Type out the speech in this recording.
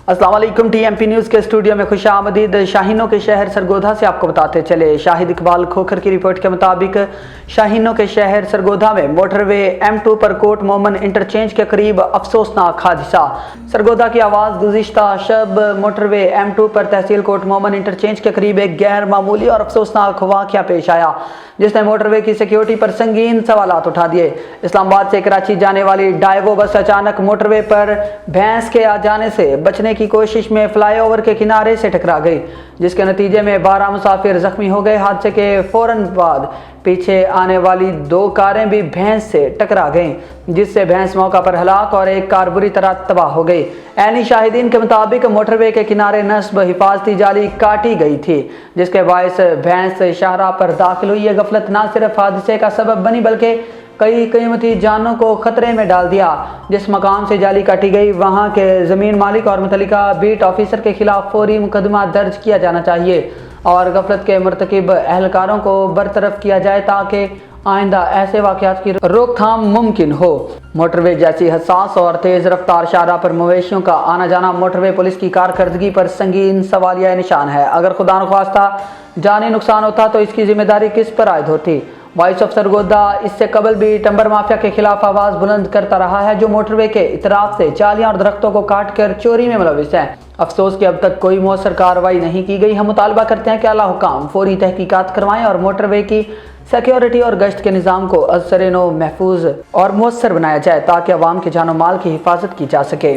अस्सलाम वालेकुम। TMP news के स्टूडियो में खुश आमदीद। शाहीनों के शहर सरगोधा से आपको बताते चले। शाहिद इकबाल खोखर की रिपोर्ट के मुताबिक शाहीनों के शहर सरगोधा में मोटरवे M2 पर कोट मोमन इंटरचेंज के करीब अफसोसनाक हादसा। सरगोधा की आवाज़ गुज़िश्ता शब मोटरवे M2 पर तहसील कोट मोमन इंटरचेंज के करीब एक गैर मामूली और अफसोसनाक वाक़या पेश आया, जिसने मोटरवे की सिक्योरिटी पर संगीन सवालात उठा दिए। इस्लामाबाद से कराची जाने वाली डाइवो बस अचानक मोटरवे पर भैंस के आ जाने से बचने की कोशिश में फ्लाईओवर के किनारे से टकरा गई, जिसके नतीजे में 12 मुसाफिर जख्मी हो गए। हादसे के फौरन बाद पीछे आने वाली 2 कारें भी भैंस से टकरा गईं, जिससे भैंस मौका पर हलाक और एक कार बुरी तरह तबाह हो गई। ऐनी शाहिदीन के मुताबिक मोटरवे के किनारे नस्ब हिफाजती जाली काटी गई थी, जिसके बायस भैंस शाहराह पर दाखिल हुई। ये गफलत न सिर्फ हादसे का सबब बनी बल्कि कई कीमती जानों को खतरे में डाल दिया। जिस मकाम से जाली काटी गई वहां के ज़मीन मालिक और मुतल्लिका बीट ऑफिसर के खिलाफ फौरी मुकदमा दर्ज किया जाना चाहिए और गफलत के मुर्तकिब एहलकारों को बरतरफ किया जाए ताकि आइंदा ऐसे वाक़यात की रोकथाम मुमकिन हो। मोटरवे जैसी हसास और तेज़ रफ्तार शाहराह पर मवेशियों का आना जाना मोटरवे पुलिस की कारकर्दगी पर संगीन सवालिया निशान है। अगर खुदा न ख्वास्ता जानी नुकसान होता तो इसकी जिम्मेदारी किस पर आयद होती? वॉइस ऑफ सरगोधा इससे कबल भी टंबर माफिया के खिलाफ आवाज़ बुलंद करता रहा है, जो मोटरवे के इतराफ से जालियां और दरख्तों को काट कर चोरी में मुलविस है। अफसोस कि अब तक कोई मौसर कार्रवाई नहीं की गई। हम मुतालबा करते हैं कि आला हुकाम फौरी तहकीकात करवाएं और मोटरवे की सिक्योरिटी और गश्त के निज़ाम को असर-ए-नौ महफूज और मौसर बनाया जाए ताकि अवाम के जानो माल की हिफाजत की जा सके।